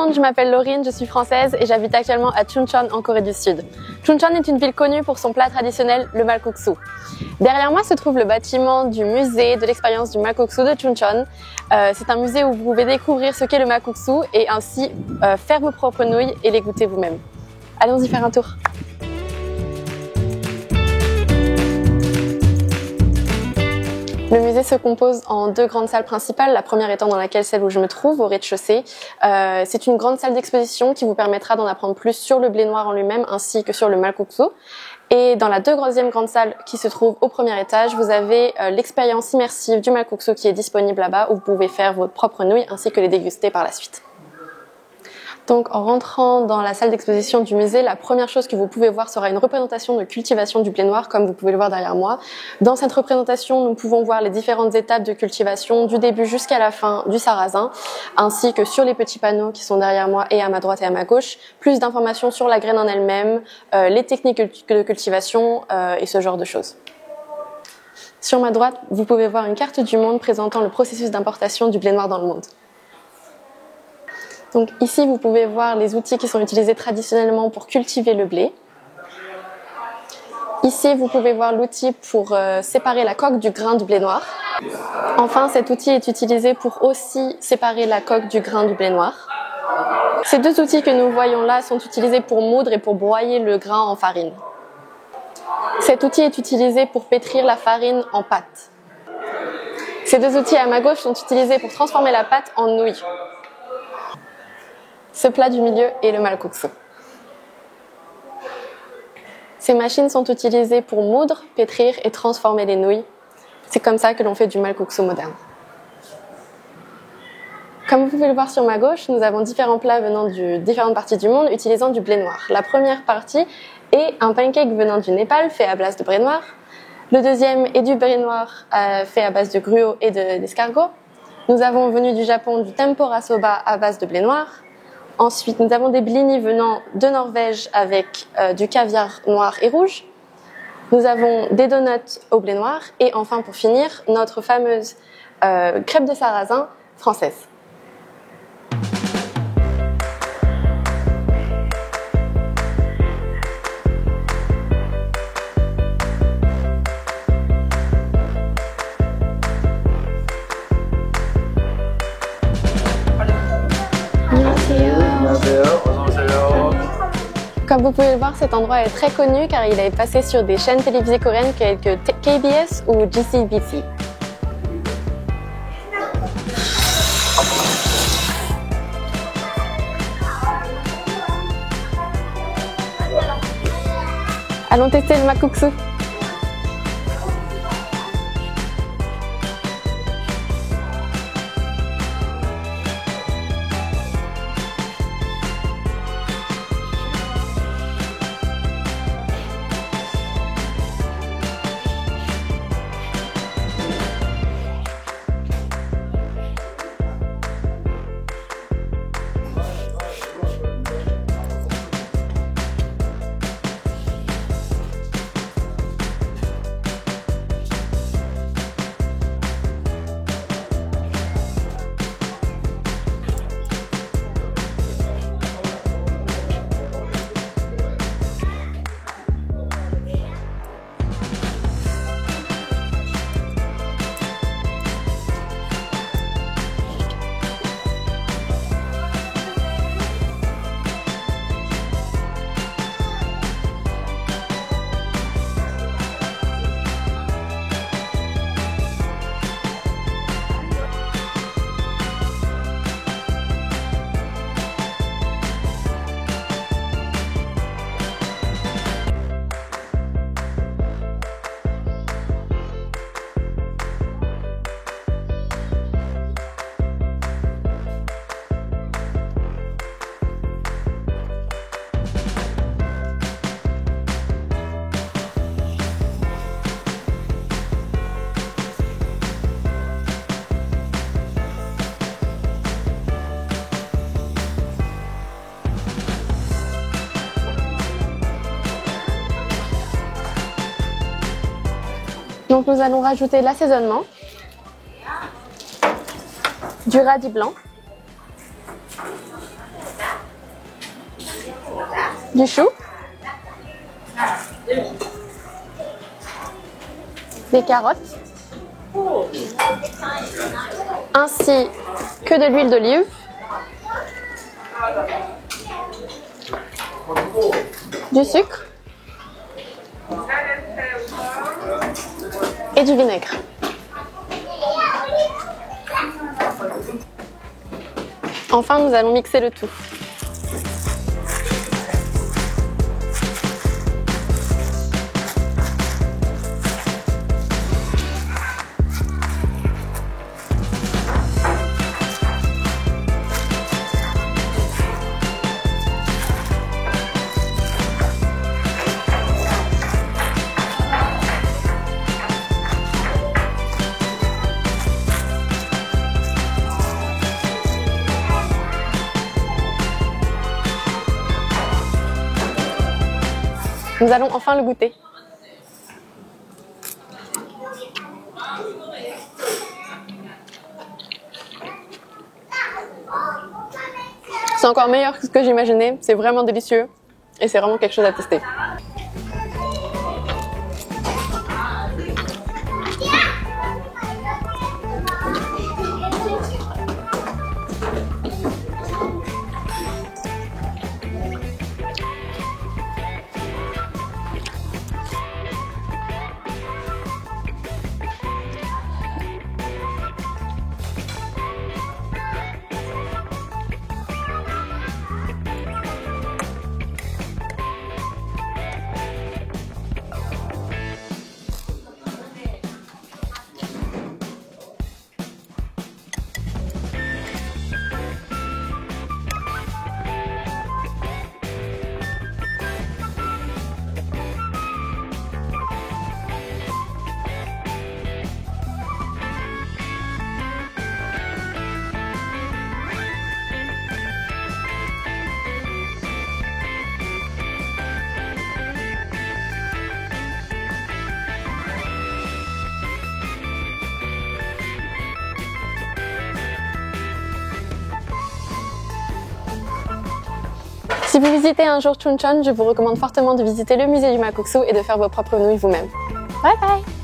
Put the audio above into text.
monde, je m'appelle Laurine, je suis française et j'habite actuellement à Chuncheon en Corée du Sud. Chuncheon est une ville connue pour son plat traditionnel, le malkuksu. Derrière moi se trouve le bâtiment du musée de l'expérience du malkuksu de Chuncheon. C'est un musée où vous pouvez découvrir ce qu'est le malkuksu et ainsi faire vos propres nouilles et les goûter vous-même. Allons-y faire un tour. Le musée se compose en deux grandes salles principales, la première étant dans laquelle celle où je me trouve, au rez-de-chaussée. C'est une grande salle d'exposition qui vous permettra d'en apprendre plus sur le blé noir en lui-même ainsi que sur le malkuksu. Et dans la deuxième grande salle qui se trouve au premier étage, vous avez l'expérience immersive du malkuksu qui est disponible là-bas où vous pouvez faire votre propre nouille ainsi que les déguster par la suite. Donc en rentrant dans la salle d'exposition du musée, la première chose que vous pouvez voir sera une représentation de cultivation du blé noir, comme vous pouvez le voir derrière moi. Dans cette représentation, nous pouvons voir les différentes étapes de cultivation, du début jusqu'à la fin du sarrasin, ainsi que sur les petits panneaux qui sont derrière moi et à ma droite et à ma gauche, plus d'informations sur la graine en elle-même, les techniques de cultivation et ce genre de choses. Sur ma droite, vous pouvez voir une carte du monde présentant le processus d'importation du blé noir dans le monde. Donc ici, vous pouvez voir les outils qui sont utilisés traditionnellement pour cultiver le blé. Ici, vous pouvez voir l'outil pour séparer la coque du grain du blé noir. Enfin, cet outil est utilisé pour aussi séparer la coque du grain du blé noir. Ces deux outils que nous voyons là sont utilisés pour moudre et pour broyer le grain en farine. Cet outil est utilisé pour pétrir la farine en pâte. Ces deux outils à ma gauche sont utilisés pour transformer la pâte en nouilles. Ce plat du milieu est le malkuksu. Ces machines sont utilisées pour moudre, pétrir et transformer les nouilles. C'est comme ça que l'on fait du malkuksu moderne. Comme vous pouvez le voir sur ma gauche, nous avons différents plats venant de différentes parties du monde utilisant du blé noir. La première partie est un pancake venant du Népal fait à base de blé noir. Le deuxième est du blé noir fait à base de gruau et d'escargot. Nous avons venu du Japon du tempura soba à base de blé noir. Ensuite, nous avons des blinis venant de Norvège avec du caviar noir et rouge. Nous avons des donuts au blé noir. Et enfin, pour finir, notre fameuse crêpe de sarrasin française. Comme vous pouvez le voir, cet endroit est très connu car il est passé sur des chaînes télévisées coréennes telles que KBS ou JCBC. Allons tester le malkuksu. Donc nous allons rajouter l'assaisonnement, du radis blanc, du chou, des carottes, ainsi que de l'huile d'olive, du sucre et du vinaigre. Enfin, nous allons mixer le tout. Nous allons enfin le goûter. C'est encore meilleur que ce que j'imaginais, c'est vraiment délicieux et c'est vraiment quelque chose à tester. Si vous visitez un jour Chuncheon, je vous recommande fortement de visiter le musée du Makuksu et de faire vos propres nouilles vous-même. Bye bye!